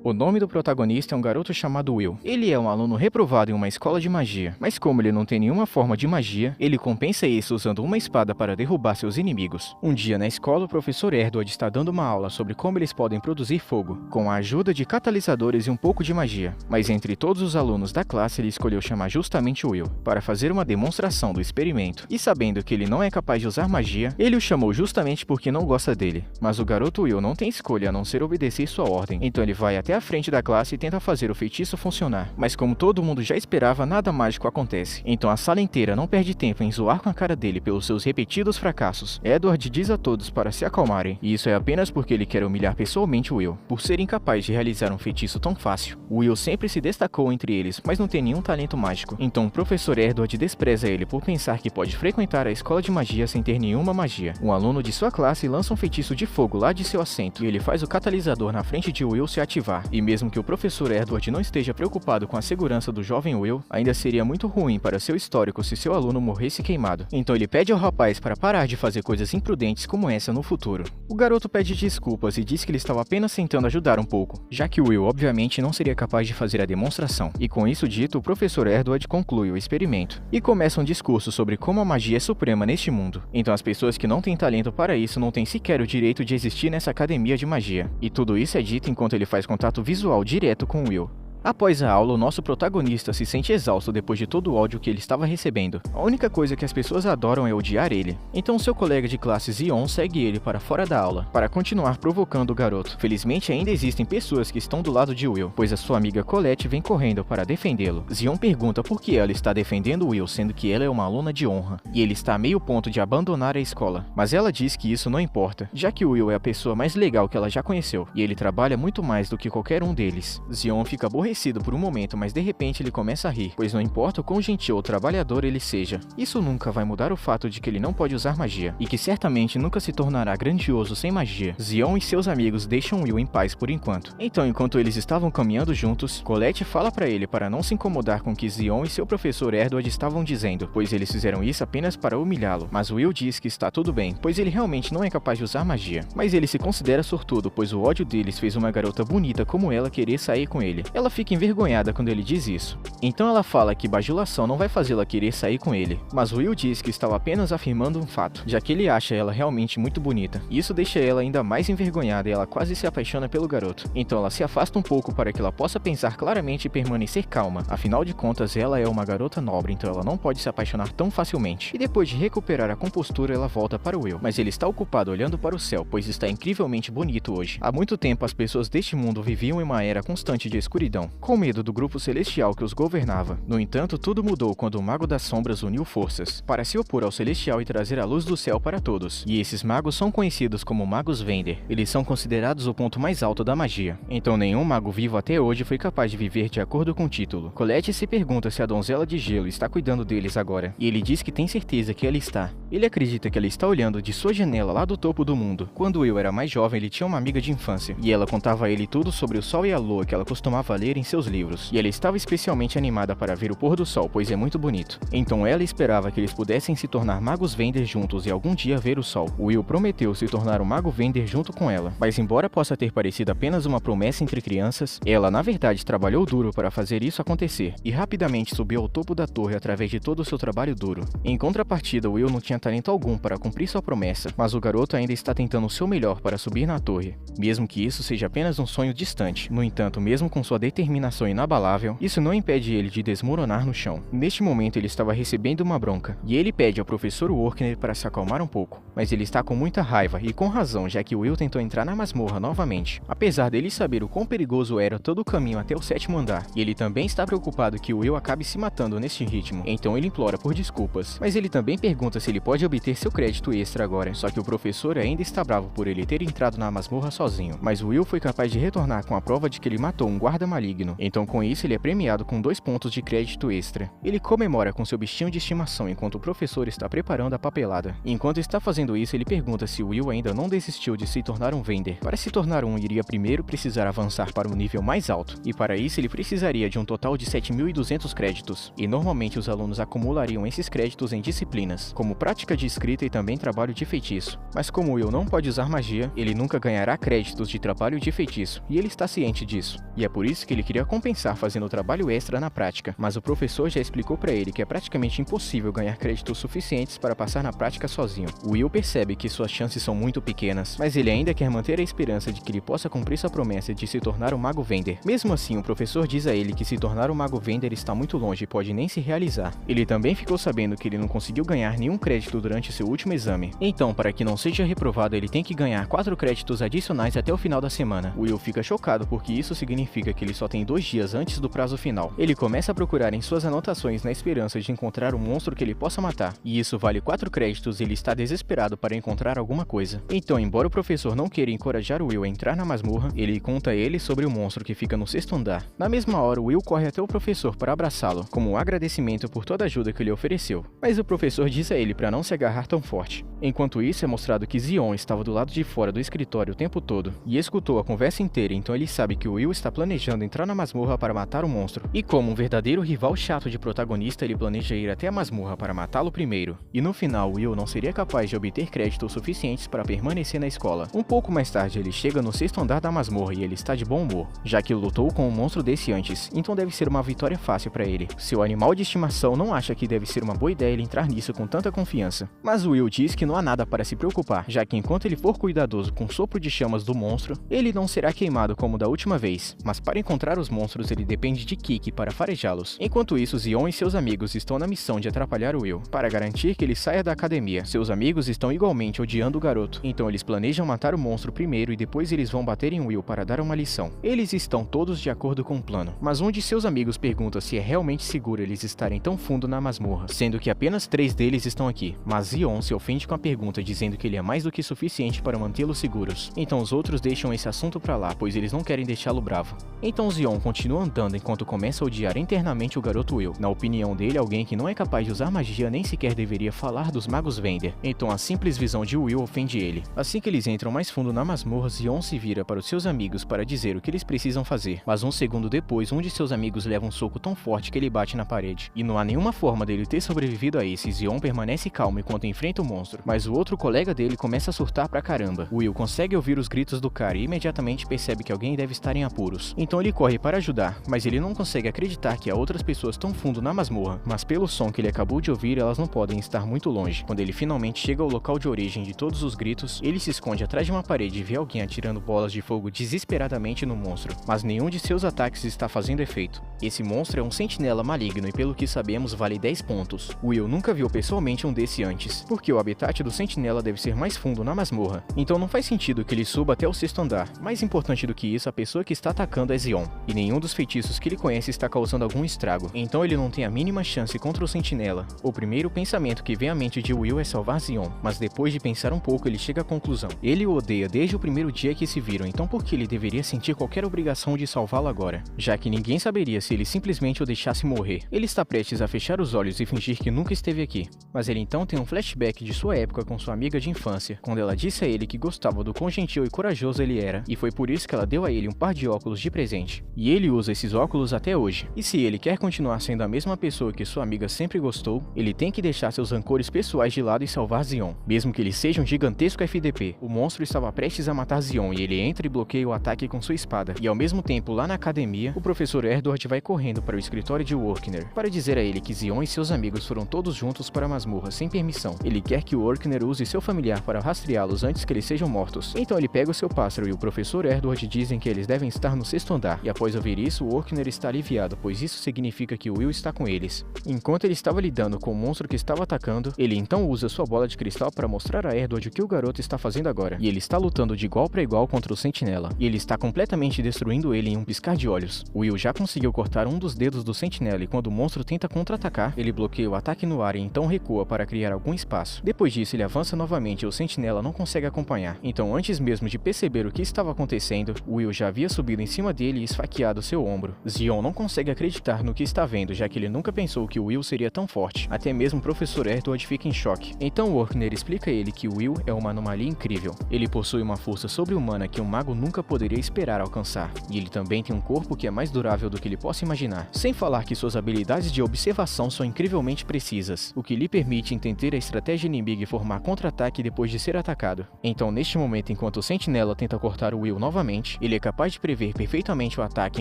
O nome do protagonista é um garoto chamado Will. Ele é um aluno reprovado em uma escola de magia, mas como ele não tem nenhuma forma de magia, ele compensa isso usando uma espada para derrubar seus inimigos. Um dia na escola, o professor Edward está dando uma aula sobre como eles podem produzir fogo, com a ajuda de catalisadores e um pouco de magia. Mas entre todos os alunos da classe, ele escolheu chamar justamente Will, para fazer uma demonstração do experimento. E sabendo que ele não é capaz de usar magia, ele o chamou justamente porque não gosta dele. Mas o garoto Will não tem escolha a não ser obedecer sua ordem, então ele vai até a frente da classe e tenta fazer o feitiço funcionar. Mas como todo mundo já esperava, nada mágico acontece. Então a sala inteira não perde tempo em zoar com a cara dele pelos seus repetidos fracassos. Edward diz a todos para se acalmarem, e isso é apenas porque ele quer humilhar pessoalmente Will, por ser incapaz de realizar um feitiço tão fácil. Will sempre se destacou entre eles, mas não tem nenhum talento mágico. Então o professor Edward despreza ele por pensar que pode frequentar a escola de magia sem ter nenhuma magia. Um aluno de sua classe lança um feitiço de fogo lá de seu assento, e ele faz o catalisador na frente de Will se ativar. E mesmo que o professor Edward não esteja preocupado com a segurança do jovem Will, ainda seria muito ruim para seu histórico se seu aluno morresse queimado. Então ele pede ao rapaz para parar de fazer coisas imprudentes como essa no futuro. O garoto pede desculpas e diz que ele estava apenas tentando ajudar um pouco, já que Will obviamente não seria capaz de fazer a demonstração. E com isso dito, o professor Edward conclui o experimento e começa um discurso sobre como a magia é suprema neste mundo. Então as pessoas que não têm talento para isso não têm sequer o direito de existir nessa academia de magia. E tudo isso é dito enquanto ele faz contato visual direto com Will. Após a aula, o nosso protagonista se sente exausto depois de todo o ódio que ele estava recebendo. A única coisa que as pessoas adoram é odiar ele. Então seu colega de classe Zion segue ele para fora da aula, para continuar provocando o garoto. Felizmente ainda existem pessoas que estão do lado de Will, pois a sua amiga Colette vem correndo para defendê-lo. Zion pergunta por que ela está defendendo Will, sendo que ela é uma aluna de honra, e ele está a meio ponto de abandonar a escola. Mas ela diz que isso não importa, já que Will é a pessoa mais legal que ela já conheceu, e ele trabalha muito mais do que qualquer um deles. Zion fica aborrecido por um momento, mas de repente ele começa a rir, pois não importa o quão gentil ou trabalhador ele seja, isso nunca vai mudar o fato de que ele não pode usar magia, e que certamente nunca se tornará grandioso sem magia. Zion e seus amigos deixam Will em paz por enquanto. Então, enquanto eles estavam caminhando juntos, Colette fala para ele para não se incomodar com o que Zion e seu professor Edward estavam dizendo, pois eles fizeram isso apenas para humilhá-lo. Mas Will diz que está tudo bem, pois ele realmente não é capaz de usar magia. Mas ele se considera sortudo, pois o ódio deles fez uma garota bonita como ela querer sair com ele. Ela fica envergonhada quando ele diz isso. Então ela fala que bajulação não vai fazê-la querer sair com ele. Mas Will diz que estava apenas afirmando um fato, já que ele acha ela realmente muito bonita. Isso deixa ela ainda mais envergonhada e ela quase se apaixona pelo garoto. Então ela se afasta um pouco para que ela possa pensar claramente e permanecer calma. Afinal de contas, ela é uma garota nobre, então ela não pode se apaixonar tão facilmente. E depois de recuperar a compostura, ela volta para Will. Mas ele está ocupado olhando para o céu, pois está incrivelmente bonito hoje. Há muito tempo as pessoas deste mundo viviam em uma era constante de escuridão, com medo do grupo celestial que os governava. No entanto, tudo mudou quando o Mago das Sombras uniu forças para se opor ao celestial e trazer a luz do céu para todos. E esses magos são conhecidos como Magos Vender. Eles são considerados o ponto mais alto da magia. Então nenhum mago vivo até hoje foi capaz de viver de acordo com o título. Colette se pergunta se a donzela de gelo está cuidando deles agora, e ele diz que tem certeza que ela está. Ele acredita que ela está olhando de sua janela lá do topo do mundo. Quando Will era mais jovem, ele tinha uma amiga de infância, e ela contava a ele tudo sobre o sol e a lua que ela costumava ler em seus livros. E ela estava especialmente animada para ver o pôr do sol, pois é muito bonito. Então ela esperava que eles pudessem se tornar magos Vender juntos e algum dia ver o sol. Will prometeu se tornar um mago Vender junto com ela, mas embora possa ter parecido apenas uma promessa entre crianças, ela na verdade trabalhou duro para fazer isso acontecer, e rapidamente subiu ao topo da torre através de todo o seu trabalho duro. Em contrapartida, Will não tinha talento algum para cumprir sua promessa, mas o garoto ainda está tentando o seu melhor para subir na torre, mesmo que isso seja apenas um sonho distante. No entanto, mesmo com sua determinação inabalável, isso não impede ele de desmoronar no chão. Neste momento ele estava recebendo uma bronca, e ele pede ao professor Workner para se acalmar um pouco, mas ele está com muita raiva, e com razão, já que Will tentou entrar na masmorra novamente, apesar dele saber o quão perigoso era todo o caminho até o 7º andar, e ele também está preocupado que Will acabe se matando neste ritmo, então ele implora por desculpas, mas ele também pergunta se ele pode obter seu crédito extra agora, só que o professor ainda está bravo por ele ter entrado na masmorra sozinho, mas Will foi capaz de retornar com a prova de que ele matou um guarda maligno, digno. Então com isso ele é premiado com 2 pontos de crédito extra. Ele comemora com seu bichinho de estimação enquanto o professor está preparando a papelada. Enquanto está fazendo isso, ele pergunta se Will ainda não desistiu de se tornar um Vender. Para se tornar um, iria primeiro precisar avançar para um nível mais alto, e para isso ele precisaria de um total de 7.200 créditos, e normalmente os alunos acumulariam esses créditos em disciplinas, como prática de escrita e também trabalho de feitiço. Mas como Will não pode usar magia, ele nunca ganhará créditos de trabalho de feitiço, e ele está ciente disso. E é por isso que ele queria compensar fazendo trabalho extra na prática, mas o professor já explicou para ele que é praticamente impossível ganhar créditos suficientes para passar na prática sozinho. Will percebe que suas chances são muito pequenas, mas ele ainda quer manter a esperança de que ele possa cumprir sua promessa de se tornar um mago Vender. Mesmo assim, o professor diz a ele que se tornar um mago Vender está muito longe e pode nem se realizar. Ele também ficou sabendo que ele não conseguiu ganhar nenhum crédito durante seu último exame. Então, para que não seja reprovado, ele tem que ganhar 4 créditos adicionais até o final da semana. Will fica chocado porque isso significa que ele só tem 2 dias antes do prazo final. Ele começa a procurar em suas anotações na esperança de encontrar um monstro que ele possa matar, e isso vale 4 créditos e ele está desesperado para encontrar alguma coisa. Então, embora o professor não queira encorajar o Will a entrar na masmorra, ele conta a ele sobre o monstro que fica no 6º andar. Na mesma hora, o Will corre até o professor para abraçá-lo, como um agradecimento por toda a ajuda que ele ofereceu. Mas o professor diz a ele para não se agarrar tão forte. Enquanto isso, é mostrado que Zion estava do lado de fora do escritório o tempo todo, e escutou a conversa inteira, então ele sabe que o Will está planejando entrar na masmorra para matar o monstro. E como um verdadeiro rival chato de protagonista, ele planeja ir até a masmorra para matá-lo primeiro. E no final, Will não seria capaz de obter créditos suficientes para permanecer na escola. Um pouco mais tarde, ele chega no 6º andar da masmorra e ele está de bom humor, já que lutou com um monstro desse antes, então deve ser uma vitória fácil para ele. Seu animal de estimação não acha que deve ser uma boa ideia ele entrar nisso com tanta confiança. Mas Will diz que não há nada para se preocupar, já que enquanto ele for cuidadoso com o sopro de chamas do monstro, ele não será queimado como da última vez. Mas para encontrar os monstros, ele depende de Kiki para farejá-los. Enquanto isso, Zion e seus amigos estão na missão de atrapalhar o Will, para garantir que ele saia da academia. Seus amigos estão igualmente odiando o garoto, então eles planejam matar o monstro primeiro e depois eles vão bater em Will para dar uma lição. Eles estão todos de acordo com o plano, mas um de seus amigos pergunta se é realmente seguro eles estarem tão fundo na masmorra, sendo que apenas 3 deles estão aqui. Mas Zion se ofende com a pergunta, dizendo que ele é mais do que suficiente para mantê-los seguros. Então os outros deixam esse assunto pra lá, pois eles não querem deixá-lo bravo. Então Zion continua andando enquanto começa a odiar internamente o garoto Will. Na opinião dele, alguém que não é capaz de usar magia nem sequer deveria falar dos magos Vender. Então a simples visão de Will ofende ele. Assim que eles entram mais fundo na masmorra, Zion se vira para os seus amigos para dizer o que eles precisam fazer. Mas um segundo depois, um de seus amigos leva um soco tão forte que ele bate na parede. E não há nenhuma forma dele ter sobrevivido a esse. Zion permanece calmo enquanto enfrenta o monstro, mas o outro colega dele começa a surtar pra caramba. Will consegue ouvir os gritos do cara e imediatamente percebe que alguém deve estar em apuros. Então ele corre para ajudar, mas ele não consegue acreditar que há outras pessoas tão fundo na masmorra, mas pelo som que ele acabou de ouvir, elas não podem estar muito longe. Quando ele finalmente chega ao local de origem de todos os gritos, ele se esconde atrás de uma parede e vê alguém atirando bolas de fogo desesperadamente no monstro, mas nenhum de seus ataques está fazendo efeito. Esse monstro é um sentinela maligno e pelo que sabemos vale 10 pontos. Will nunca viu pessoalmente um desse antes, porque o habitat do sentinela deve ser mais fundo na masmorra, então não faz sentido que ele suba até o 6º andar. Mais importante do que isso, a pessoa que está atacando é Zion, e nenhum dos feitiços que ele conhece está causando algum estrago, então ele não tem a mínima chance contra o sentinela. O primeiro pensamento que vem à mente de Will é salvar Zion, mas depois de pensar um pouco ele chega à conclusão. Ele o odeia desde o primeiro dia que se viram, então por que ele deveria sentir qualquer obrigação de salvá-lo agora? Já que ninguém saberia se ele simplesmente o deixasse morrer. Ele está prestes a fechar os olhos e fingir que nunca esteve aqui, mas ele então tem um flashback de sua época com sua amiga de infância, quando ela disse a ele que gostava do quão gentil e corajoso ele era, e foi por isso que ela deu a ele um par de óculos de presente. E ele usa esses óculos até hoje. E se ele quer continuar sendo a mesma pessoa que sua amiga sempre gostou, ele tem que deixar seus rancores pessoais de lado e salvar Zion, mesmo que ele seja um gigantesco FDP. O monstro estava prestes a matar Zion e ele entra e bloqueia o ataque com sua espada. E ao mesmo tempo, lá na academia, o professor Erdord vai correndo para o escritório de Workner para dizer a ele que Zion e seus amigos foram todos juntos para a masmorra sem permissão. Ele quer que o Workner use seu familiar para rastreá-los antes que eles sejam mortos. Então ele pega o seu pássaro e o professor Erdord dizem que eles devem estar no 6º andar. E após ouvir isso, o Workner está aliviado, pois isso significa que o Will está com eles. Enquanto ele estava lidando com o monstro que estava atacando, ele então usa sua bola de cristal para mostrar a Erdord o que o garoto está fazendo agora. E ele está lutando de igual para igual contra o sentinela. E ele está completamente destruindo ele em um piscar de olhos. O Will já conseguiu cortar um dos dedos do sentinela e quando o monstro tenta contra-atacar, ele bloqueia o ataque no ar e então recua para criar algum espaço. Depois disso, ele avança novamente e o sentinela não consegue acompanhar. Então, antes mesmo de perceber o que estava acontecendo, Will já havia subido em cima dele e esfaqueado hackeado seu ombro. Zion não consegue acreditar no que está vendo, já que ele nunca pensou que o Will seria tão forte. Até mesmo o professor Edward fica em choque. Então Workner explica a ele que o Will é uma anomalia incrível. Ele possui uma força sobre-humana que um mago nunca poderia esperar alcançar. E ele também tem um corpo que é mais durável do que ele possa imaginar. Sem falar que suas habilidades de observação são incrivelmente precisas, o que lhe permite entender a estratégia inimiga e formar contra-ataque depois de ser atacado. Então, neste momento, enquanto o Sentinela tenta cortar o Will novamente, ele é capaz de prever perfeitamente o ataque,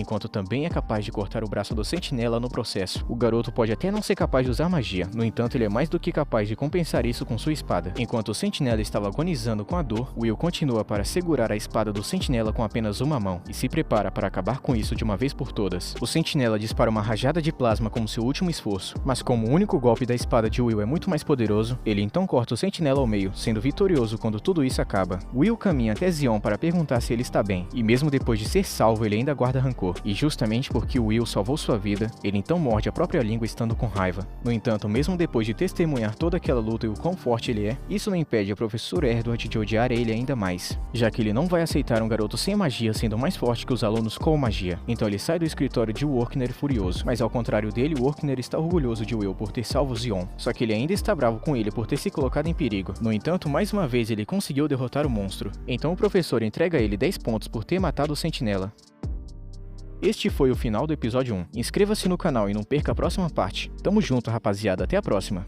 enquanto também é capaz de cortar o braço do Sentinela no processo. O garoto pode até não ser capaz de usar magia, no entanto, ele é mais do que capaz de compensar isso com sua espada. Enquanto o Sentinela estava agonizando com a dor, Will continua para segurar a espada do Sentinela com apenas uma mão e se prepara para acabar com isso de uma vez por todas. O Sentinela dispara uma rajada de plasma como seu último esforço, mas como o único golpe da espada de Will é muito mais poderoso, ele então corta o Sentinela ao meio, sendo vitorioso quando tudo isso acaba. Will caminha até Zion para perguntar se ele está bem, e mesmo depois de ser salvo, ele ainda guarda rancor. E justamente porque o Will salvou sua vida, ele então morde a própria língua estando com raiva. No entanto, mesmo depois de testemunhar toda aquela luta e o quão forte ele é, isso não impede a professora Edward de odiar ele ainda mais, já que ele não vai aceitar um garoto sem magia sendo mais forte que os alunos com magia. Então ele sai do escritório de Workner furioso, mas ao contrário dele, Workner está orgulhoso de Will por ter salvo Zion, só que ele ainda está bravo com ele por ter se colocado em perigo. No entanto, mais uma vez ele conseguiu derrotar o monstro, então o professor entrega a ele 10 pontos por ter matado o Sentinela. Este foi o final do episódio 1. Inscreva-se no canal e não perca a próxima parte. Tamo junto, rapaziada. Até a próxima.